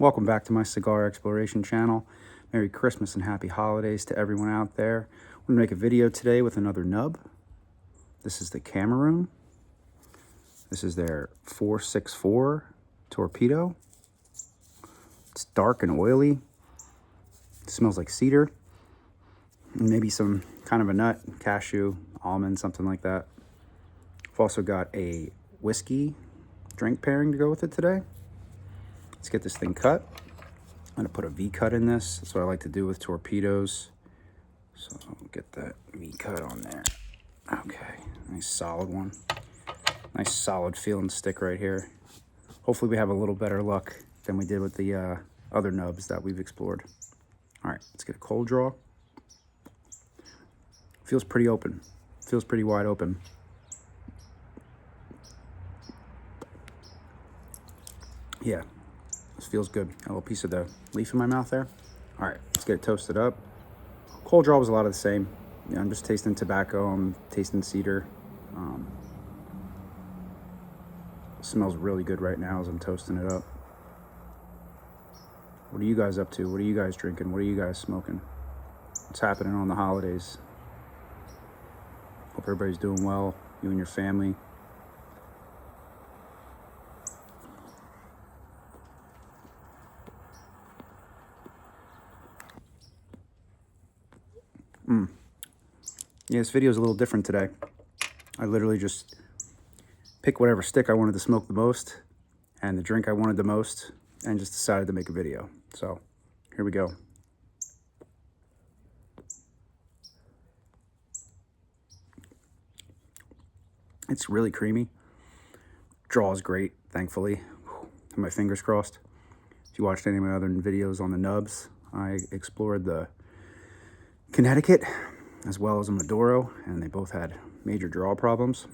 Welcome back to my cigar exploration channel. Merry Christmas and happy holidays to everyone out there. I'm going to make a video today with another nub. This is the Cameroon. This is their 464 torpedo. It's dark and oily. It smells like cedar. And maybe some kind of a nut, cashew, almond, something like that. I've also got a whiskey drink pairing to go with it today. Let's get this thing cut. I'm gonna put a V-cut in this. That's what I like to do with torpedoes. So I'll get that V-cut on there. Okay, nice solid one. Nice solid feeling stick right here. Hopefully we have a little better luck than we did with the other nubs that we've explored. All right, let's get a cold draw. Feels pretty open. Feels pretty wide open. Yeah. This feels good. A little piece of the leaf in my mouth there. All right, let's get it toasted up. Cold draw was a lot of the same. Yeah, I'm just tasting tobacco. I'm tasting cedar. Smells really good right now as I'm toasting it up. What are you guys up to? What are you guys drinking? What are you guys smoking? What's happening on the holidays? Hope everybody's doing well, you and your family. Yeah, this video is a little different today. I literally just picked whatever stick I wanted to smoke the most and the drink I wanted the most and just decided to make a video. So here we go. It's really creamy. Draw is great, thankfully. Have my fingers crossed. If you watched any of my other videos on the nubs, I explored the Connecticut as well as a Maduro, and they both had major draw problems.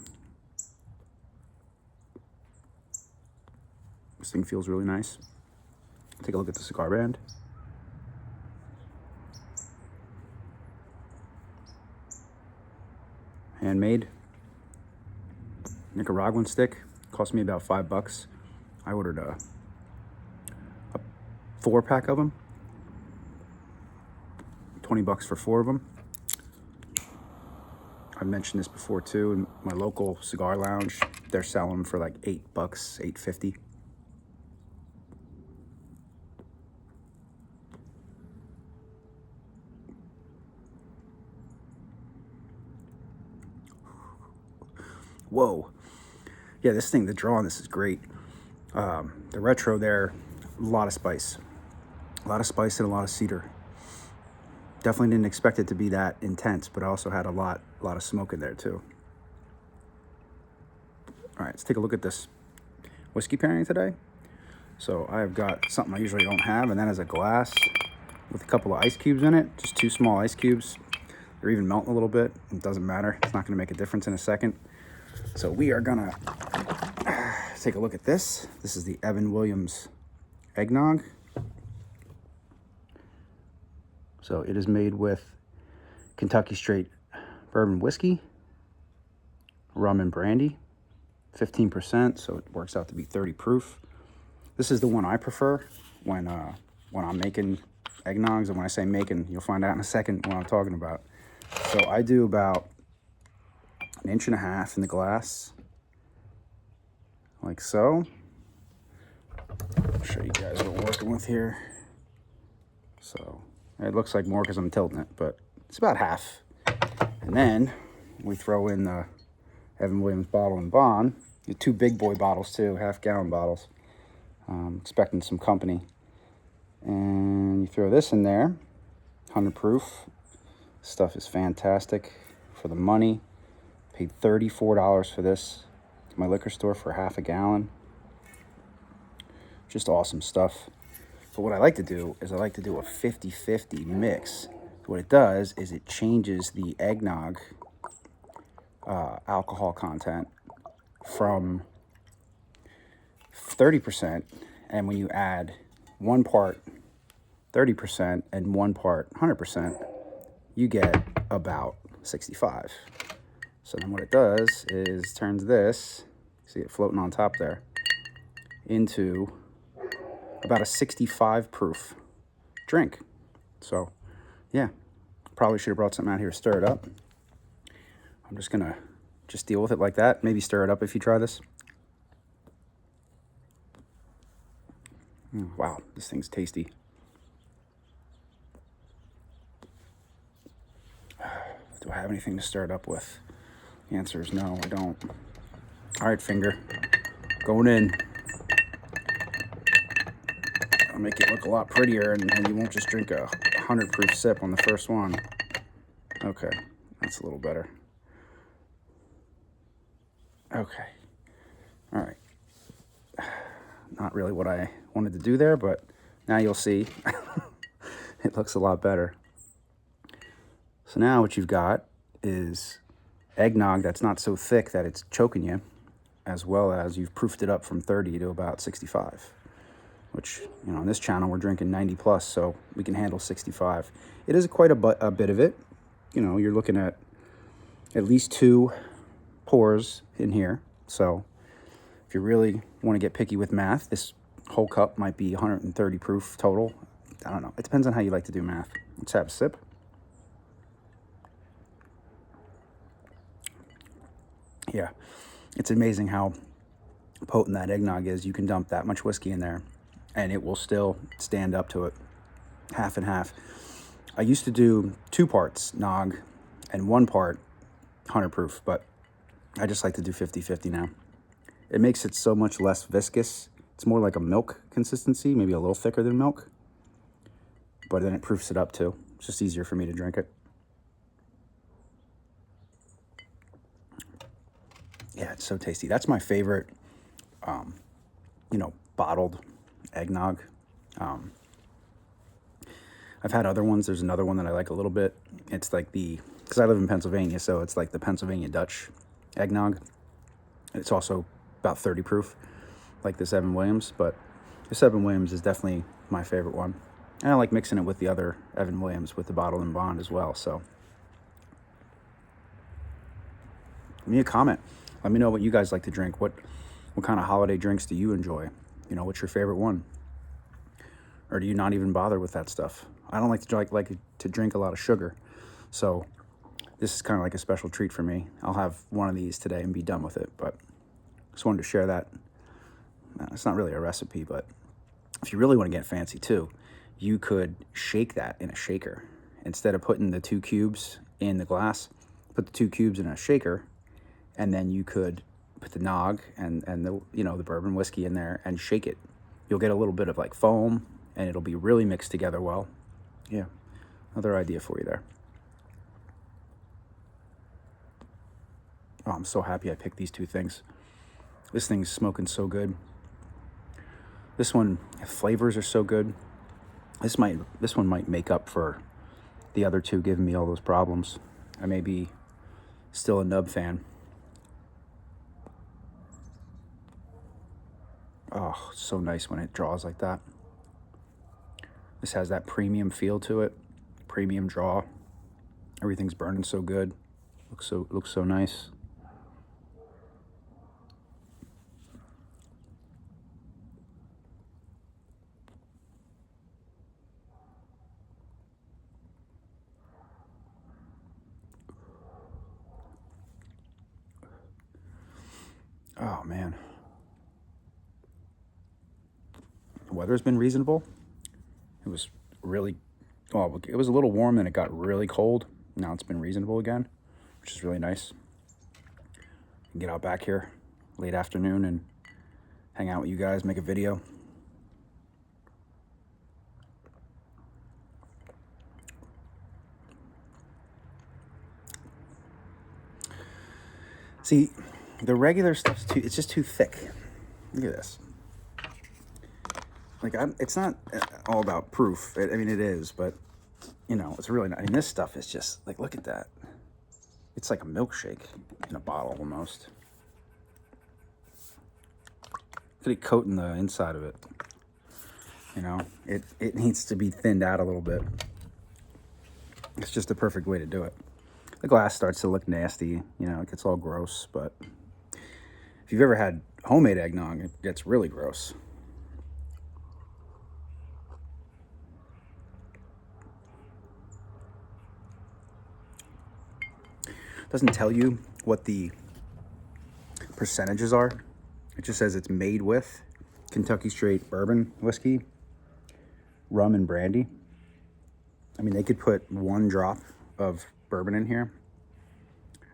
This thing feels really nice. Take a look at the cigar band. Handmade. Nicaraguan stick. Cost me about $5. I ordered a 4-pack of them. $20 for 4 of them. I've mentioned this before too. In my local cigar lounge, they're selling them for like $8, $8.50. Whoa. Yeah, this thing, the draw on this is great. The retro there, a lot of spice. A lot of spice and a lot of cedar. Definitely didn't expect it to be that intense, but I also had a lot of smoke in there too. All right, let's take a look at this whiskey pairing today. So I've got something I usually don't have, and that is a glass with a couple of ice cubes in it, just 2 small ice cubes. They're even melting a little bit. It doesn't matter. It's not gonna make a difference in a second. So we are gonna take a look at this. This is the Evan Williams Eggnog. So it is made with Kentucky straight bourbon whiskey, rum and brandy, 15%, so it works out to be 30 proof. This is the one I prefer when I'm making eggnogs, and when I say making, you'll find out in a second what I'm talking about. So I do about 1.5 inches in the glass, like so. I'll show you guys what we're working with here. So it looks like more because I'm tilting it, but it's about half. And then we throw in the Evan Williams bottle and bond. The 2 big boy bottles too, half-gallon bottles. Expecting some company. And you throw this in there, 100 proof. Stuff is fantastic for the money. Paid $34 for this at my liquor store for half a gallon. Just awesome stuff. But what I like to do is I like to do a 50-50 mix. What it does is it changes the eggnog alcohol content from 30%, and when you add 1 part 30% and 1 part 100%, you get about 65. So then what it does is turns this, see it floating on top there, into about a 65 proof drink. So, yeah, probably should have brought something out here to stir it up. I'm just gonna deal with it like that. Maybe stir it up if you try this. Wow, this thing's tasty. Do I have anything to stir it up with? The answer is no, I don't. All right, finger, going in. I'll make it look a lot prettier, and you won't just drink a 100 proof sip on the first one. Okay, that's a little better. Okay, all right. Not really what I wanted to do there, but now you'll see. It looks a lot better. So now what you've got is eggnog that's not so thick that it's choking you, as well as you've proofed it up from 30 to about 65, which, you know, on this channel we're drinking 90 plus, so we can handle 65. It is quite a bit of it. You know, you're looking at least 2 pours in here. So if you really want to get picky with math, this whole cup might be 130 proof total. I don't know. It depends on how you like to do math. Let's have a sip. Yeah, it's amazing how potent that eggnog is. You can dump that much whiskey in there and it will still stand up to it. Half and half. I used to do 2 parts nog and 1 part 100 proof, but I just like to do 50-50 now. It makes it so much less viscous. It's more like a milk consistency, maybe a little thicker than milk, but then it proofs it up too. It's just easier for me to drink it. Yeah, it's so tasty. That's my favorite, you know, bottled eggnog. I've had other ones. There's another one that I like a little bit. It's like because I live in Pennsylvania, so it's like the Pennsylvania Dutch eggnog. It's also about 30 proof, like this Evan Williams, but this Evan Williams is definitely my favorite one. And I like mixing it with the other Evan Williams with the bottle and bond as well, so. Leave me a comment. Let me know what you guys like to drink. What kind of holiday drinks do you enjoy? You know, what's your favorite one? Or do you not even bother with that stuff? I don't like to drink a lot of sugar, so this is kind of like a special treat for me. I'll have one of these today and be done with it, but just wanted to share that. It's not really a recipe, but if you really want to get fancy too, you could shake that in a shaker. Instead of putting the 2 cubes in the glass, put the 2 cubes in a shaker, and then you could put the nog and the, you know, the bourbon whiskey in there and shake it. You'll get a little bit of like foam, and it'll be really mixed together well. Yeah, another idea for you there. Oh, I'm so happy I picked these 2 things. This thing's smoking so good. This one, the flavors are so good. This one might make up for the other 2 giving me all those problems. I may be still a NUB fan. Oh, so nice when it draws like that. This has that premium feel to it, premium draw. Everything's burning so good. Looks so nice. Oh man. The weather's been reasonable. It was really, well, it was a little warm, then it got really cold. Now it's been reasonable again, which is really nice. You can get out back here late afternoon and hang out with you guys, make a video. See, the regular stuff's it's just too thick. Look at this. Like, it's not all about proof. I mean, it is, but, you know, it's really not. I mean, this stuff is just, like, look at that. It's like a milkshake in a bottle almost. Look at it coating the inside of it. You know, it needs to be thinned out a little bit. It's just the perfect way to do it. The glass starts to look nasty, you know, it gets all gross, but if you've ever had homemade eggnog, it gets really gross. Doesn't tell you what the percentages are. It just says it's made with Kentucky straight bourbon whiskey, rum, and brandy. I mean, they could put 1 drop of bourbon in here,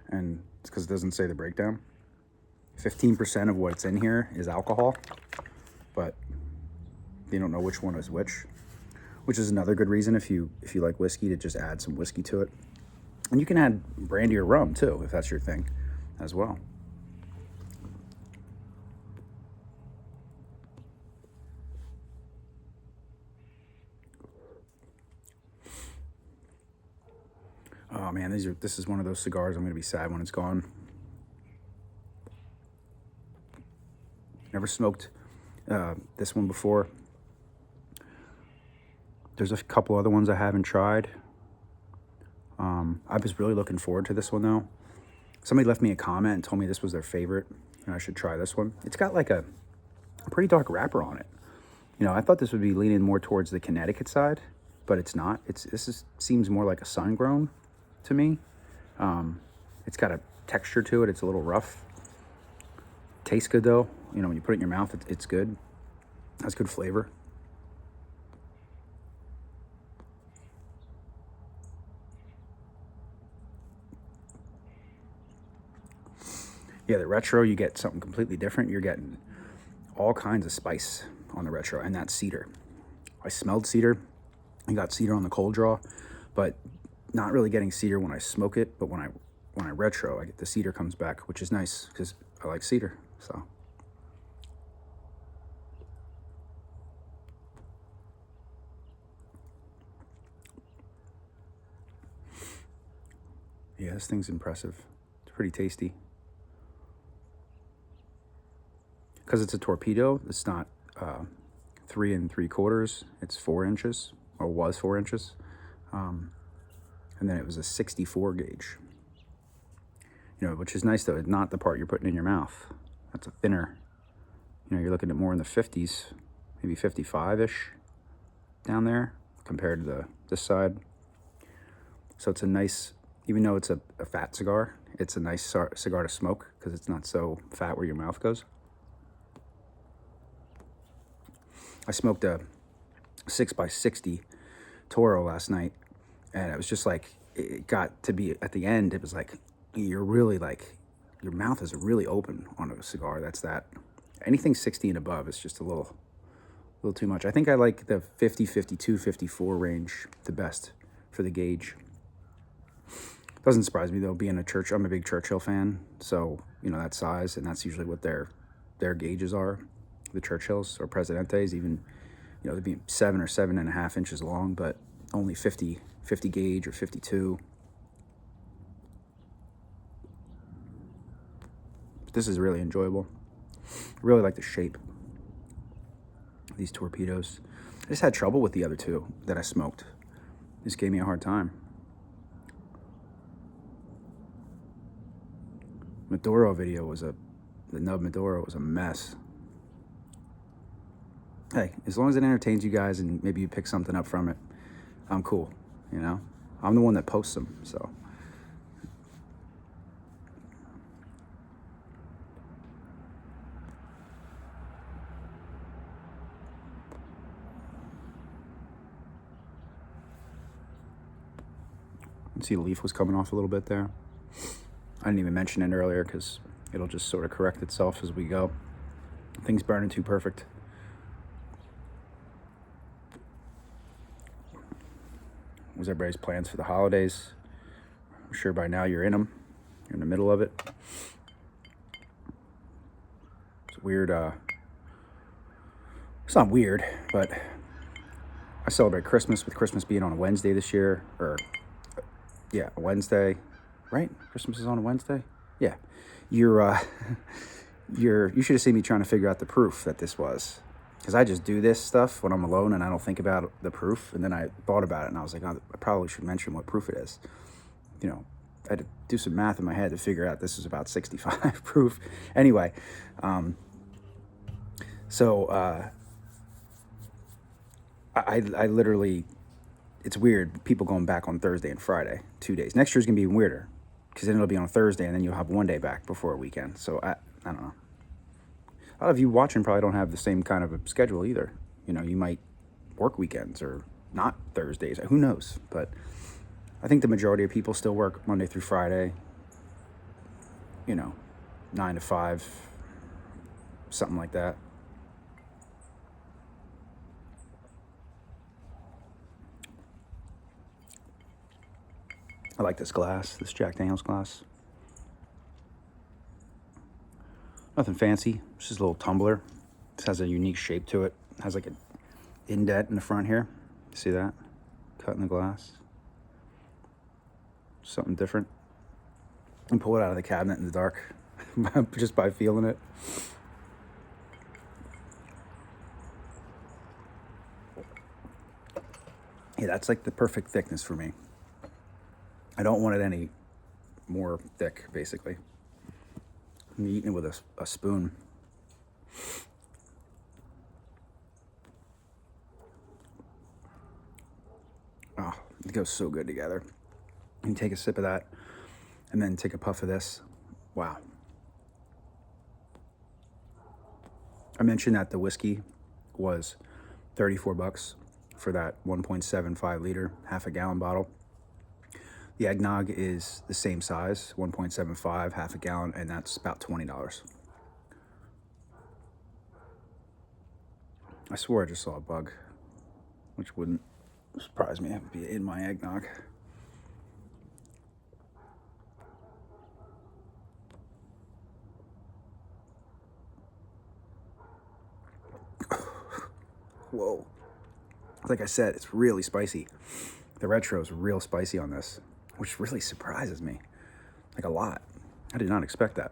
and it's because it doesn't say the breakdown. 15% of what's in here is alcohol, but you don't know which one is which is another good reason if you like whiskey to just add some whiskey to it. And you can add brandy or rum too if that's your thing as well. Oh man, this is one of those cigars I'm going to be sad when it's gone. Never smoked this one before. There's a couple other ones I haven't tried. I was really looking forward to this one though. Somebody left me a comment and told me this was their favorite and I should try this one. It's got like a pretty dark wrapper on it. You know, I thought this would be leaning more towards the Connecticut side, but it's not. Seems more like a sun-grown to me. It's got a texture to it. It's a little rough. Tastes good though. You know, when you put it in your mouth, it's good. Has good flavor. Yeah, the retro, you get something completely different. You're getting all kinds of spice on the retro, and that cedar. I smelled cedar. I got cedar on the cold draw, but not really getting cedar when I smoke it. But when I retro, I get the cedar comes back, which is nice because I like cedar. So yeah, this thing's impressive. It's pretty tasty. Because it's a torpedo, it's not 3 3/4. It's 4 inches, or was 4 inches. And then it was a 64 gauge. You know, which is nice though. It's not the part you're putting in your mouth. That's a thinner. You know, you're looking at more in the 50s, maybe 55-ish down there compared to this side. So it's a nice, even though it's a fat cigar, it's a nice cigar to smoke because it's not so fat where your mouth goes. I smoked a 6x60 Toro last night, and it was just like, it got to be at the end, it was like, you're really like, your mouth is really open on a cigar. That's that. Anything 60 and above is just a little too much. I think I like the 50, 52, 54 range the best for the gauge. Doesn't surprise me though, being I'm a big Churchill fan, so you know that size, and that's usually what their gauges are. The Churchills or Presidentes, even, you know, they'd be 7 or 7.5 inches long, but only 50 gauge or 52. But this is really enjoyable. I really like the shape of these torpedoes. I just had trouble with the other two that I smoked. This gave me a hard time. Maduro video the NUB Maduro was a mess. Hey, as long as it entertains you guys and maybe you pick something up from it, I'm cool, you know? I'm the one that posts them, so. You see the leaf was coming off a little bit there. I didn't even mention it earlier because it'll just sort of correct itself as we go. Things burning too perfect. Was everybody's plans for the holidays? I'm sure by now you're in them. You're in the middle of it. It's weird. It's not weird, but I celebrate Christmas with Christmas being on a Wednesday this year. Or, yeah, a Wednesday, right? Christmas is on a Wednesday? Yeah. You should have seen me trying to figure out the proof that this was. Because I just do this stuff when I'm alone and I don't think about the proof. And then I thought about it and I was like, oh, I probably should mention what proof it is. You know, I had to do some math in my head to figure out this is about 65 proof. Anyway, I literally, it's weird. People going back on Thursday and Friday, 2 days. Next year's going to be even weirder. because then it'll be on a Thursday, and then you'll have one day back before a weekend. So I don't know. A lot of you watching probably don't have the same kind of a schedule either. You know, you might work weekends or not Thursdays. Who knows? But I think the majority of people still work Monday through Friday. You know, 9 to 5, something like that. I like this glass, this Jack Daniels glass. Nothing fancy, just a little tumbler. This has a unique shape to it. It has like an indent in the front here. See that? Cut in the glass. Something different. And pull it out of the cabinet in the dark just by feeling it. Yeah, that's like the perfect thickness for me. I don't want it any more thick, basically. I'm eating it with a spoon. Oh, it goes so good together. You take a sip of that and then take a puff of this. Wow. I mentioned that the whiskey was 34 bucks for that 1.75 liter, half a gallon bottle. The eggnog is the same size, 1.75, half a gallon, and that's about $20. I swore I just saw a bug, which wouldn't surprise me. It would be in my eggnog. Whoa. Like I said, it's really spicy. The retro is real spicy on this, which really surprises me. Like a lot. I did not expect that.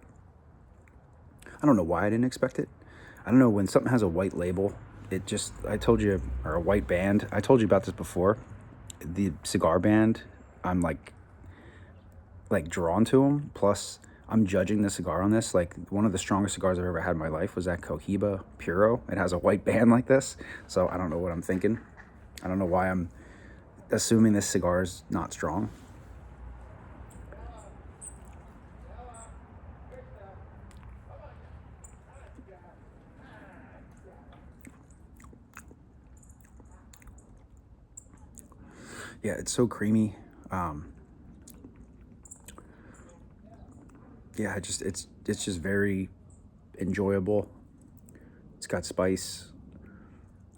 I don't know why I didn't expect it. I don't know, when something has a white label, it just, I told you, or a white band, I told you about this before. The cigar band, I'm like drawn to them. Plus, I'm judging the cigar on this. Like, one of the strongest cigars I've ever had in my life was that Cohiba Puro. It has a white band like this. So I don't know what I'm thinking. I don't know why I'm assuming this cigar is not strong. Yeah, it's so creamy. Yeah, it's just very enjoyable. It's got spice,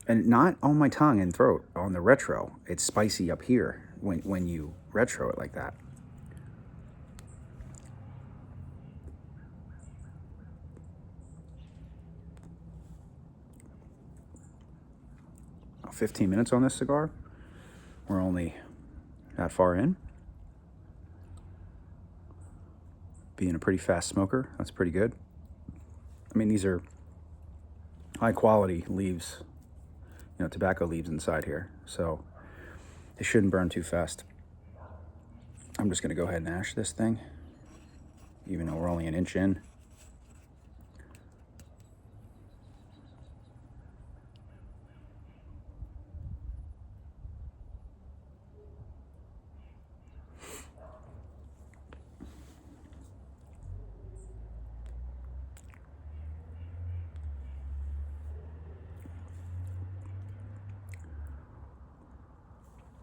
and not on my tongue and throat. On the retro, it's spicy up here when you retro it like that. About 15 minutes on this cigar. We're only that far in. Being a pretty fast smoker, that's pretty good. I mean, these are high quality leaves, you know, tobacco leaves inside here, so it shouldn't burn too fast. I'm just gonna go ahead and ash this thing, even though we're only an inch in.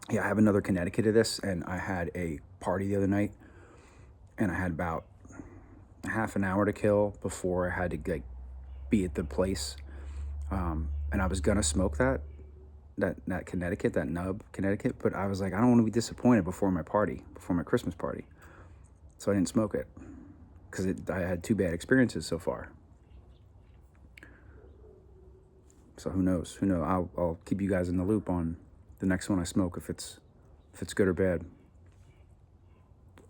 Yeah, I have another Connecticut of this, and I had a party the other night, and I had about half an hour to kill before I had to like be at the place, and I was gonna smoke that Connecticut, that NUB Connecticut, but I was like, I don't want to be disappointed before my party, before my Christmas party, so I didn't smoke it because I had 2 bad experiences so far. So who knows? Who knows? I'll keep you guys in the loop on the next one I smoke, if it's good or bad.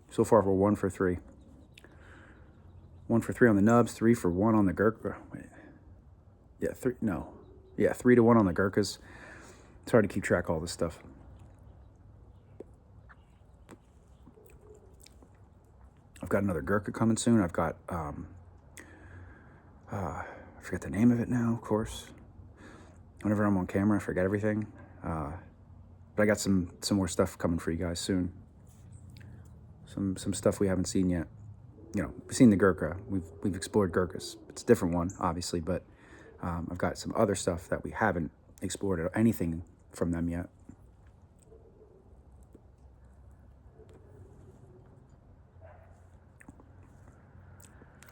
So far, we're 1 for 3. 1 for 3 on the nubs, 3 for 1 on the Gurkha. Wait. Yeah, 3. No. Yeah, 3 to 1 on the Gurkhas. It's hard to keep track of all this stuff. I've got another Gurkha coming soon. I've got, I forget the name of it now, of course. Whenever I'm on camera, I forget everything. But I got some more stuff coming for you guys soon. So some stuff we haven't seen yet. You know, we've seen the Gurkha. We've explored Gurkhas. It's a different one, obviously, but I've got some other stuff that we haven't explored or anything from them yet.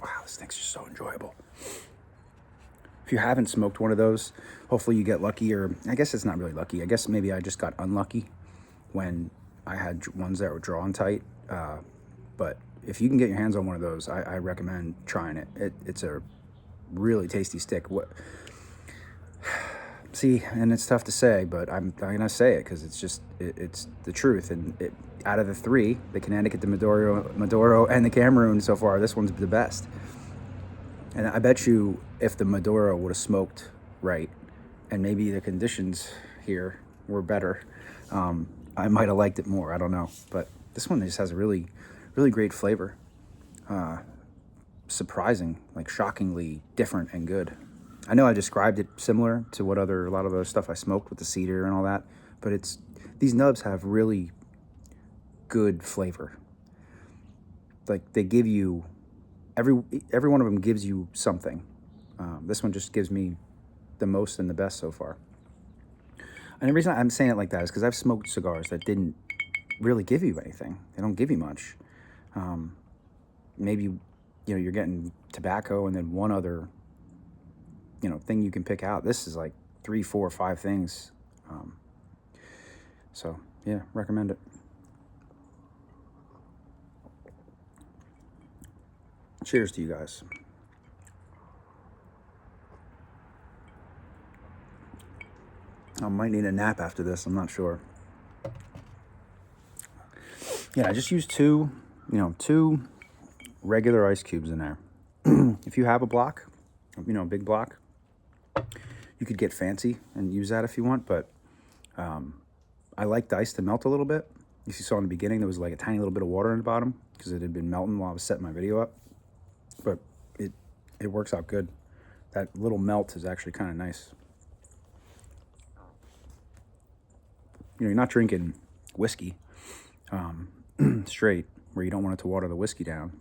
Wow, this thing's just so enjoyable. If you haven't smoked one of those, hopefully you get lucky, or I guess it's not really lucky. I guess maybe I just got unlucky when I had ones that were drawn tight. But if you can get your hands on one of those, I recommend trying it. It's a really tasty stick. See, and it's tough to say, but I'm gonna say it because it's just it's the truth. And out of the three, the Connecticut, the Maduro, and the Cameroon so far, this one's the best. And I bet you if the Maduro would have smoked right, and maybe the conditions here were better, I might have liked it more. I don't know, but this one just has a really, really great flavor. Surprising, like shockingly different and good. I know I described it similar to a lot of other stuff I smoked with the cedar and all that, but these nubs have really good flavor. Like they give you, every one of them gives you something. This one just gives me the most and the best so far. And the reason I'm saying it like that is because I've smoked cigars that didn't really give you anything. They don't give you much. Maybe, you know, you're getting tobacco and then one other, you know, thing you can pick out. This is like 3, 4, 5 things. So yeah, recommend it. Cheers to you guys. I might need a nap after this. I'm not sure. Yeah, I just used two regular ice cubes in there. If you have a block, you know, a big block, you could get fancy and use that if you want. But I like the ice to melt a little bit. If you saw in the beginning, there was like a tiny little bit of water in the bottom because it had been melting while I was setting my video up. But it works out good. That little melt is actually kind of nice. You know, you're not drinking whiskey straight where you don't want it to water the whiskey down.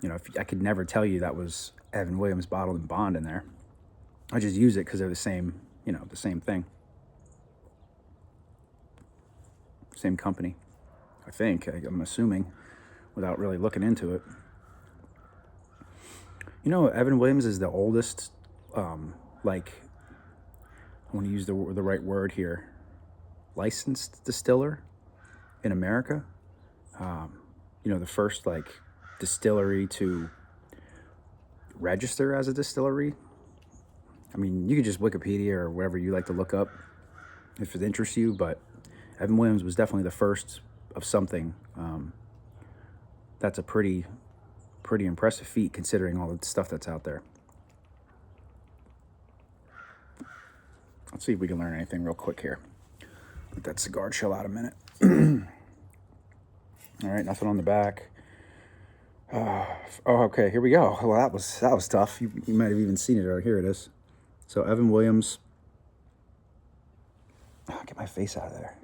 You know, I could never tell you that was Evan Williams bottled and bond in there. I just use it because they're the same, you know, the same thing. Same company, I think. I'm assuming without really looking into it. You know, Evan Williams is the oldest, like, I want to use the right word here, licensed distiller in America. You know, the first, like, distillery to register as a distillery. I mean, you could just Wikipedia or wherever you like to look up if it interests you, but Evan Williams was definitely the first of something. That's a pretty impressive feat considering all the stuff that's out there. Let's see if we can learn anything real quick here. Let that cigar chill out a minute. All right, nothing on the back. Oh, okay, here we go. Well, that was tough. You might have even seen it. Or here it is. So Evan Williams. Oh, get my face out of there.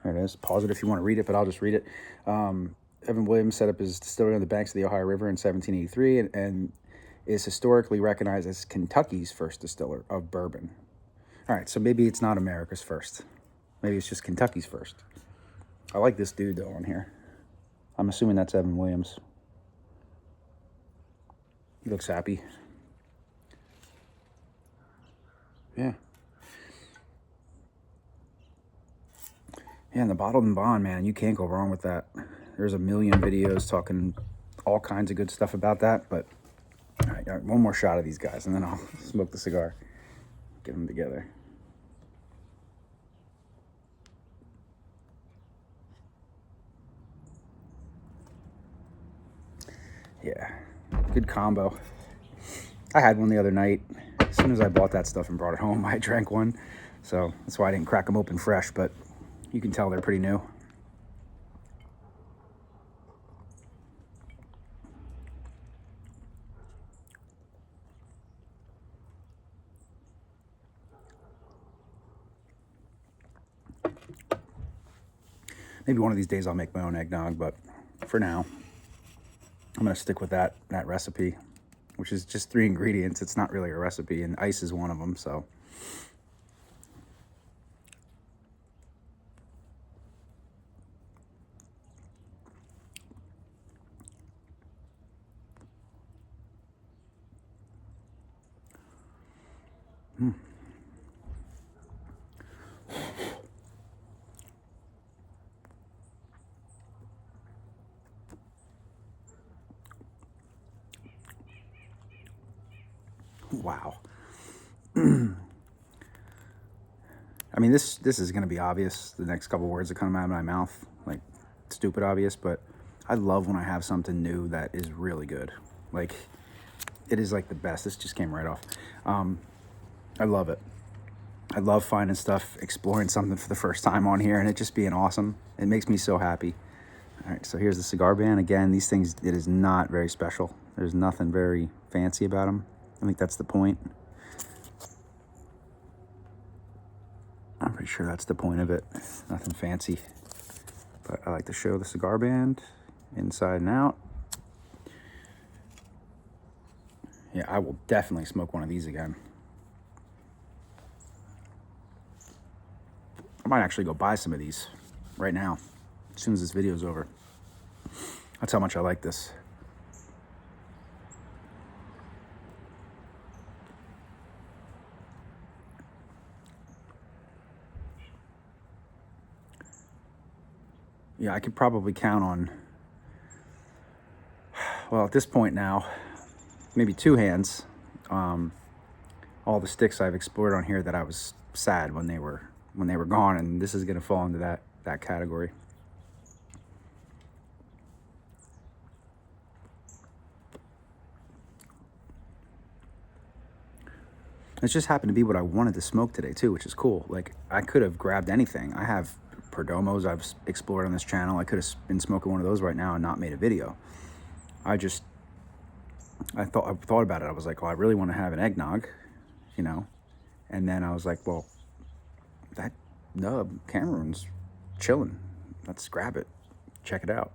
There it is. Pause it if you want to read it, but I'll just read it. Evan Williams set up his distillery on the banks of the Ohio River in 1783 and is historically recognized as Kentucky's first distiller of bourbon. All right, so maybe it's not America's first. Maybe it's just Kentucky's first. I like this dude, though, on here. I'm assuming that's Evan Williams. He looks happy. Yeah. Yeah, and the bottled and bond, man, you can't go wrong with that. There's a million videos talking all kinds of good stuff about that, but all right, one more shot of these guys, and then I'll smoke the cigar. Get them together. Yeah, good combo. I had one the other night. As soon as I bought that stuff and brought it home, I drank one. So that's why I didn't crack them open fresh, but you can tell they're pretty new. Maybe one of these days I'll make my own eggnog, but for now, I'm gonna stick with that recipe, which is just 3 ingredients. It's not really a recipe, and ice is one of them, so. Wow. I mean, this is going to be obvious. The next couple words that come out of my mouth, like stupid obvious, but I love when I have something new that is really good. Like, it is like the best. This just came right off. I love it. I love finding stuff, exploring something for the first time on here, and it just being awesome. It makes me so happy. All right, so here's the cigar band. Again, these things, it is not very special. There's nothing very fancy about them. I think that's the point. I'm pretty sure that's the point of it. Nothing fancy. But I like to show the cigar band inside and out. Yeah, I will definitely smoke one of these again. I might actually go buy some of these right now, as soon as this video is over. That's how much I like this. Yeah, I could probably count on, well, at this point now, maybe 2 hands, all the sticks I've explored on here that I was sad when they were gone, and this is going to fall into that category. It just happened to be what I wanted to smoke today too, which is cool. Like, I could have grabbed anything. I have Perdomos I've explored on this channel. I could have been smoking one of those right now and not made a video. I thought about it. I was like, well, I really want to have an eggnog, you know? And then I was like, well, that NUB Cameroon's chilling. Let's grab it. Check it out.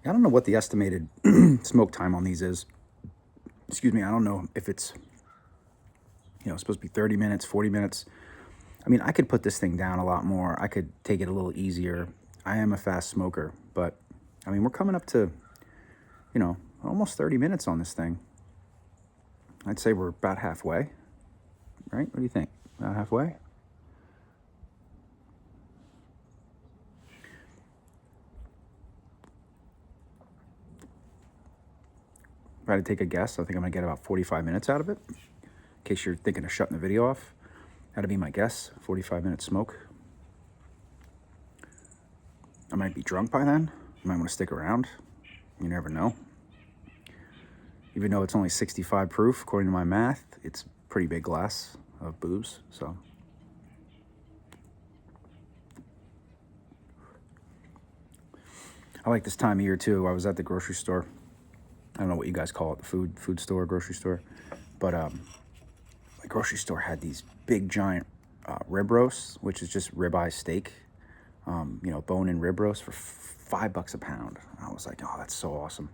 I don't know what the estimated smoke time on these is. Excuse me, I don't know if it's, you know, supposed to be 30 minutes, 40 minutes. I mean, I could put this thing down a lot more. I could take it a little easier. I am a fast smoker, but I mean, we're coming up to, you know, almost 30 minutes on this thing. I'd say we're about halfway, right? What do you think? About halfway? If I had to take a guess, I think I'm gonna get about 45 minutes out of it. In case you're thinking of shutting the video off, that'd be my guess, 45-minute smoke. I might be drunk by then. You might wanna stick around. You never know. Even though it's only 65 proof, according to my math, it's a pretty big glass of booze, so. I like this time of year too. I was at the grocery store. I don't know what you guys call it, the food store, grocery store. But my grocery store had these big giant rib roasts, which is just ribeye steak, you know, bone-in rib roast for $5 a pound. I was like, oh, that's so awesome.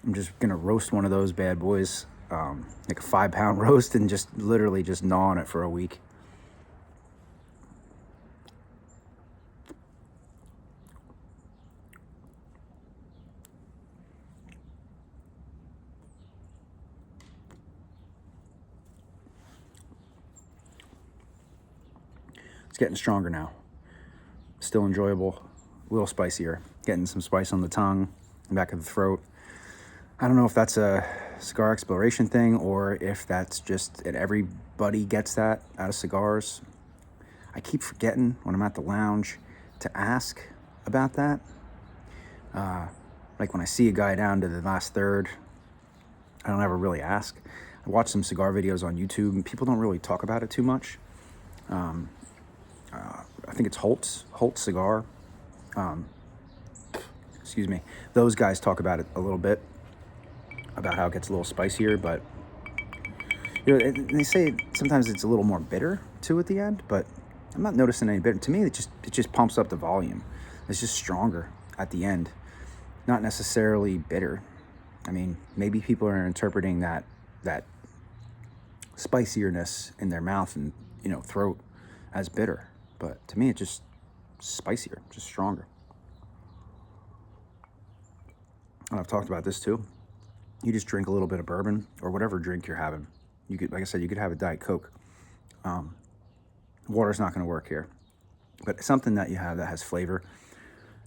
I'm just gonna roast one of those bad boys, like a 5-pound roast, and just literally just gnaw on it for a week. It's getting stronger now. Still enjoyable, a little spicier. Getting some spice on the tongue, back of the throat. I don't know if that's a cigar exploration thing or if that's just that everybody gets that out of cigars. I keep forgetting when I'm at the lounge to ask about that. Like when I see a guy down to the last third, I don't ever really ask. I watch some cigar videos on YouTube and people don't really talk about it too much. I think it's Holtz Cigar. Excuse me. Those guys talk about it a little bit. about how it gets a little spicier, but they say sometimes it's a little more bitter too at the end, but I'm not noticing any bitter. To me, it just pumps up the volume. It's just stronger at the end, not necessarily bitter. I mean, maybe people are interpreting that spicierness in their mouth and throat as bitter, but to me, it's just spicier, just stronger. And I've talked about this too. You just drink a little bit of bourbon or whatever drink you're having. You could, like I said, you could have a Diet Coke. Water's not going to work here, but something that you have that has flavor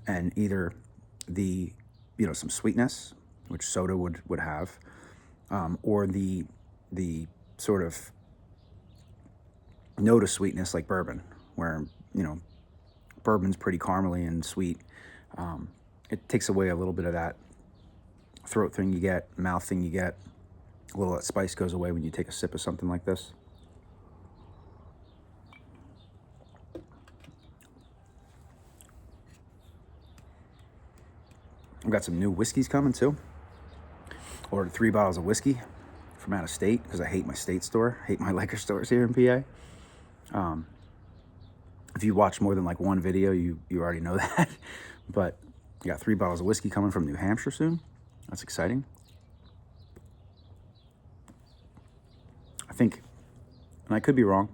and either the, some sweetness, which soda would have, or the sort of note of sweetness like bourbon, where, bourbon's pretty caramely and sweet. It takes away a little bit of that throat thing you get, mouth thing you get. A little of that spice goes away when you take a sip of something like this. I've got some new whiskeys coming too. Ordered 3 bottles of whiskey from out of state because I hate my state store, hate my liquor stores here in PA. If you watch more than like one video, you already know that. But I got 3 bottles of whiskey coming from New Hampshire soon. That's exciting. I think, and I could be wrong,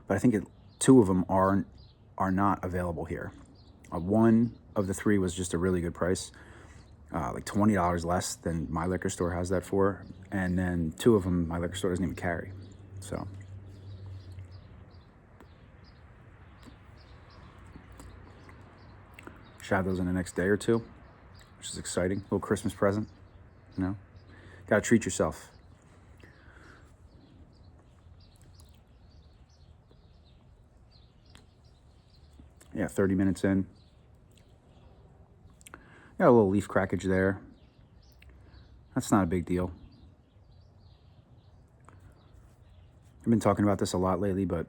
but I think 2 of them are not available here. One of the 3 was just a really good price, like $20 less than my liquor store has that for, and then 2 of them my liquor store doesn't even carry. So should have those in the next day or 2, which is exciting. A little Christmas present, Gotta treat yourself. Yeah, 30 minutes in. Got a little leaf crackage there. That's not a big deal. I've been talking about this a lot lately, but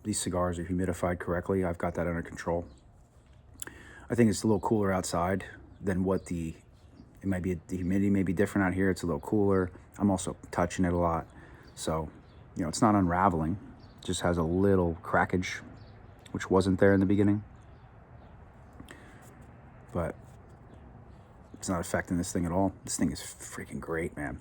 these cigars are humidified correctly. I've got that under control. I think it's a little cooler outside than what the humidity may be different out here. It's a little cooler. I'm also touching it a lot. So, it's not unraveling. It just has a little crackage, which wasn't there in the beginning. But it's not affecting this thing at all. This thing is freaking great, man.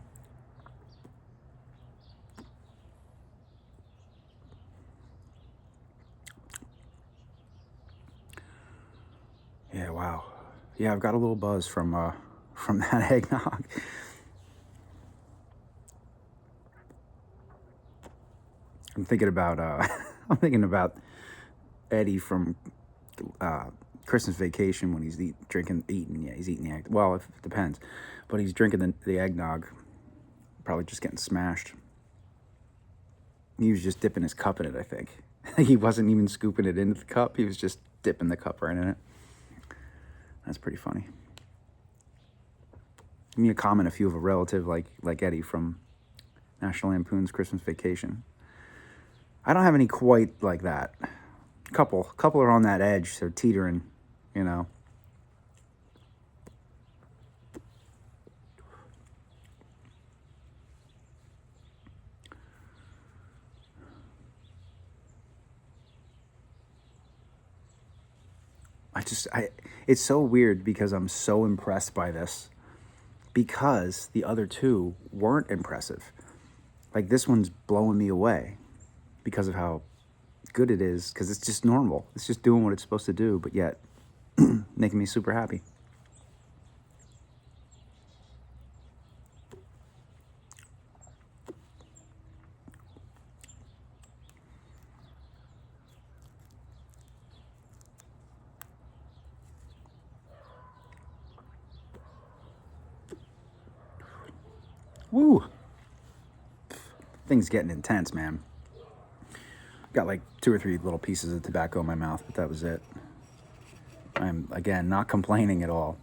Yeah, wow. Yeah, I've got a little buzz from that eggnog. I'm thinking about Eddie from Christmas Vacation when he's eating the egg. Well, it depends, but he's drinking the eggnog, probably just getting smashed. He was just dipping his cup in it, I think. He wasn't even scooping it into the cup. He was just dipping the cup right in it. That's pretty funny. Give me a comment if you have a relative like Eddie from National Lampoon's Christmas Vacation. I don't have any quite like that. Couple are on that edge. They're teetering, It's so weird because I'm so impressed by this because the other 2 weren't impressive. Like this one's blowing me away because of how good it is, because it's just normal. It's just doing what it's supposed to do, but yet making me super happy. Woo! Thing's getting intense, man. Got like 2 or 3 little pieces of tobacco in my mouth, but that was it. I'm, again, not complaining at all.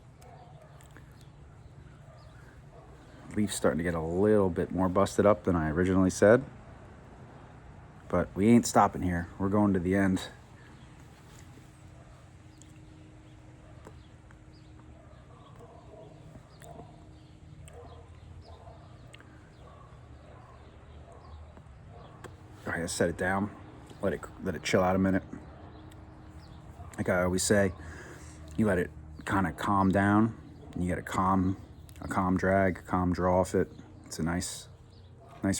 Leaf's starting to get a little bit more busted up than I originally said. But we ain't stopping here. We're going to the end. I set it down, let it chill out a minute. Like I always say, you let it kind of calm down, and you get a calm drag, a calm draw off it. It's a nice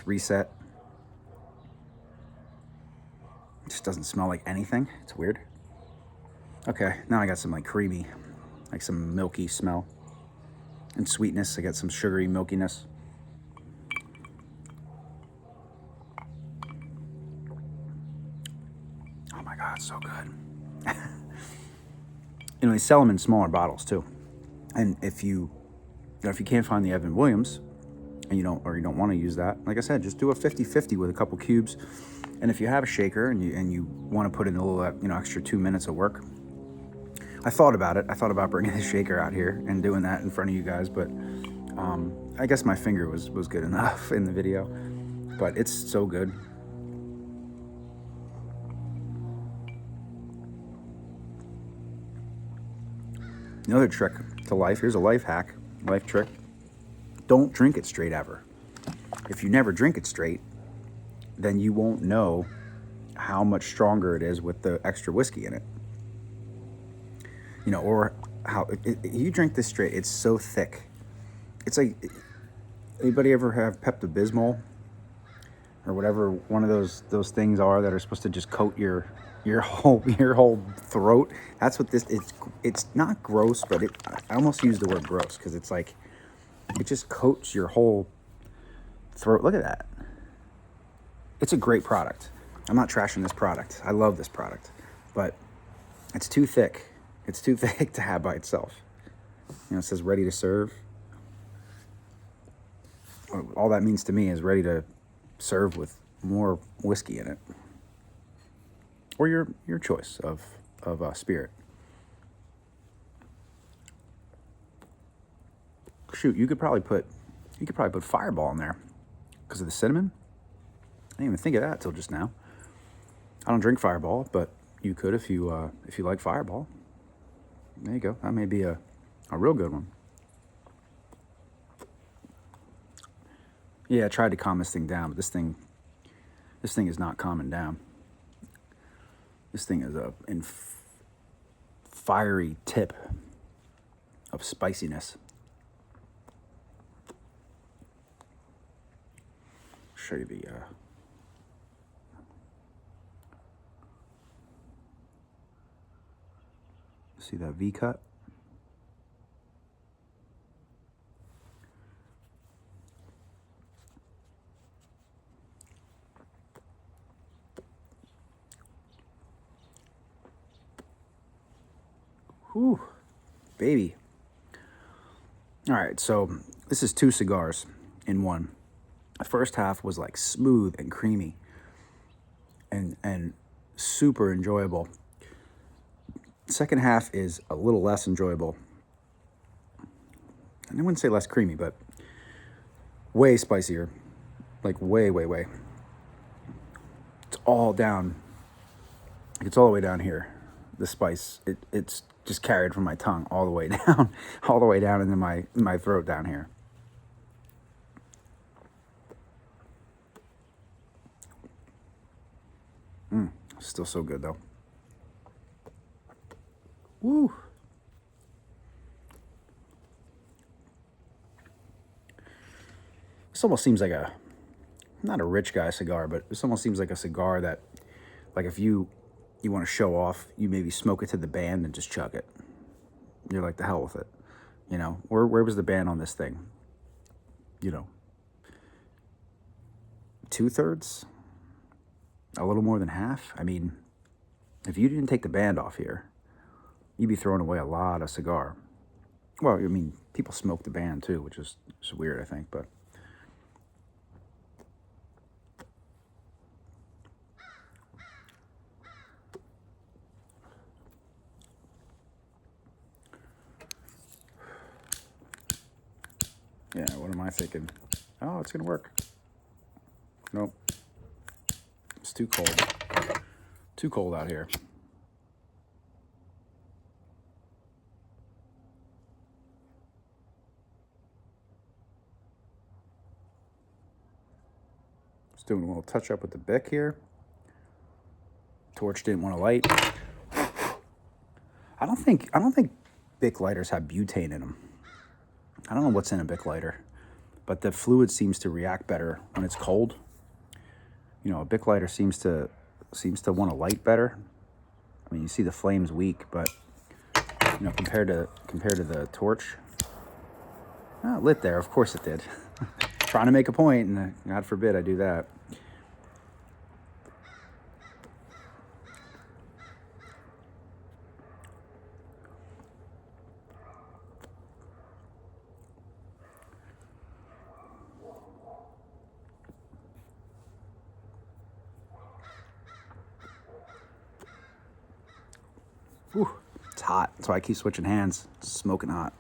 reset. It just doesn't smell like anything. It's weird. Okay, now I got some like creamy, like some milky smell and sweetness. I got some sugary milkiness. Oh my God, it's so good. You know, they sell them in smaller bottles too. And if you can't find the Evan Williams and you don't want to use that, like I said, just do a 50-50 with a couple cubes. And if you have a shaker and you want to put in a little extra 2 minutes of work, I thought about it. I thought about bringing the shaker out here and doing that in front of you guys, but I guess my finger was good enough in the video. But it's so good. Another trick to life. Here's a life hack, life trick. Don't drink it straight ever. If you never drink it straight, then you won't know how much stronger it is with the extra whiskey in it. You know, or how you drink this straight, it's so thick. It's like, anybody ever have Pepto-Bismol or whatever one of those things are that are supposed to just coat your whole throat? That's what this is. It's not gross, but I almost use the word gross because it's like it just coats your whole throat. Look at that. It's a great product. I'm not trashing this product. I love this product, but it's too thick. It's too thick to have by itself. You know, it says ready to serve. All that means to me is ready to serve with more whiskey in it, or your choice of spirit. Shoot, you could probably put Fireball in there because of the cinnamon. I didn't even think of that till just now. I don't drink Fireball, but you could if you like Fireball. There you go. That may be a real good one. Yeah, I tried to calm this thing down, but this thing is not calming down. This thing is a fiery tip of spiciness. Show you the see that V cut? Whew, baby. All right, so this is 2 cigars in one. The first half was like smooth and creamy and super enjoyable. Second half is a little less enjoyable. And I wouldn't say less creamy, but way spicier. Like way. It's all down. It's all the way down here. The spice, it's just carried from my tongue all the way down, all the way down into my throat down here. Still so good though. Woo. This almost seems like not a rich guy cigar, but this almost seems like a cigar that, like if you want to show off, you maybe smoke it to the band and just chug it. You're like, the hell with it. You know, where was the band on this thing? You know, 2/3? A little more than half? I mean, if you didn't take the band off here, you'd be throwing away a lot of cigar. Well, I mean, people smoke the band too, which is weird, I think, but... Yeah, what am I thinking? Oh, it's gonna work. Nope. It's too cold. Too cold out here. Just doing a little touch up with the Bic here. Torch didn't want to light. I don't think Bic lighters have butane in them. I don't know what's in a Bic lighter, but the fluid seems to react better when it's cold. You know, a Bic lighter seems to want to light better. I mean, you see the flame's weak, but you know, compared to the Torch, oh, it lit there. Of course it did. Trying to make a point, and God forbid I do that. Whew, it's hot, so I keep switching hands. It's smoking hot.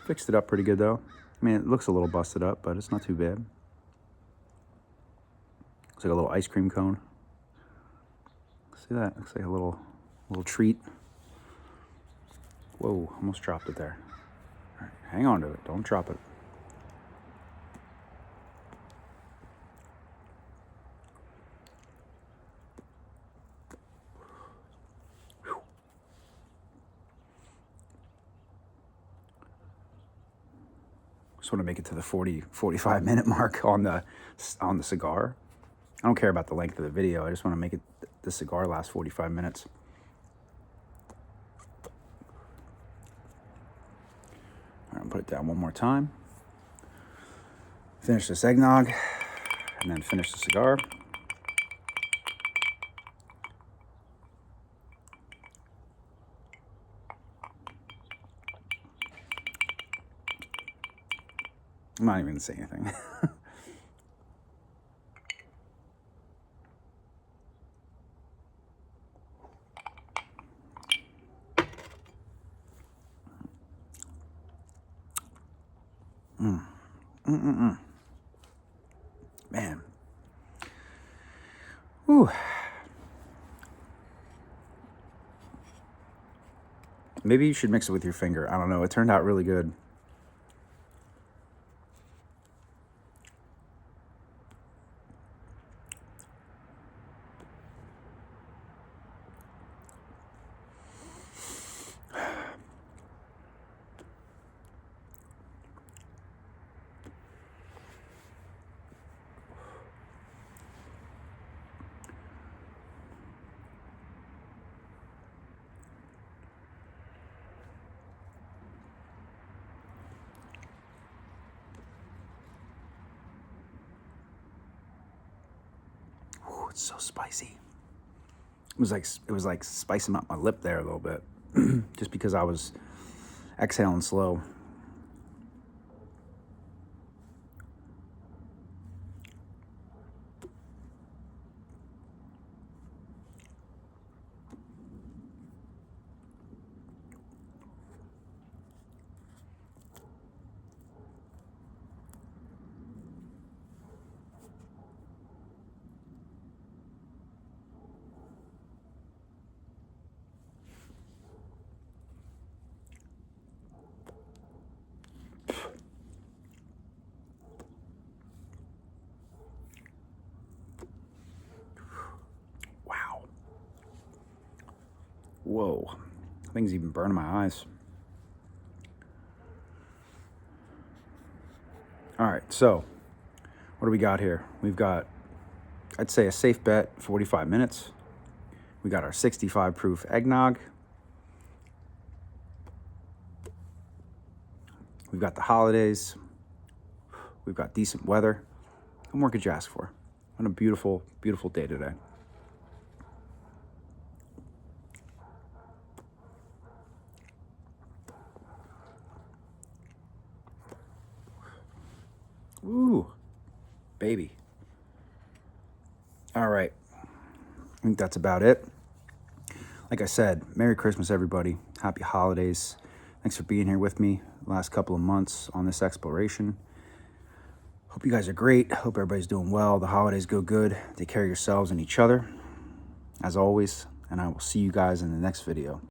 Fixed it up pretty good though. I mean, it looks a little busted up, but it's not too bad. Looks like a little ice cream cone. See that? Looks like a little treat. Whoa, almost dropped it there. All right, hang on to it. Don't drop it. Just want to make it to the 45 minute mark on the cigar. I don't care about the length of the video. I just want to make it the cigar last 45 minutes. All right, I'll put it down one more time. Finish this eggnog, and then finish the cigar. I'm not even going to say anything. Man. Whew. Maybe you should mix it with your finger. I don't know. It turned out really good. It's so spicy. It was like spicing up my lip there a little bit, just because I was exhaling slow. Whoa, things even burning my eyes. All right, so what do we got here? We've got, I'd say, a safe bet, 45 minutes. We got our 65 proof eggnog. We've got the holidays. We've got decent weather. What more could you ask for? What a beautiful, beautiful day today. Ooh, baby. All right. I think that's about it. Like I said, Merry Christmas, everybody. Happy holidays. Thanks for being here with me the last couple of months on this exploration. Hope you guys are great. Hope everybody's doing well. The holidays go good. Take care of yourselves and each other, as always. And I will see you guys in the next video.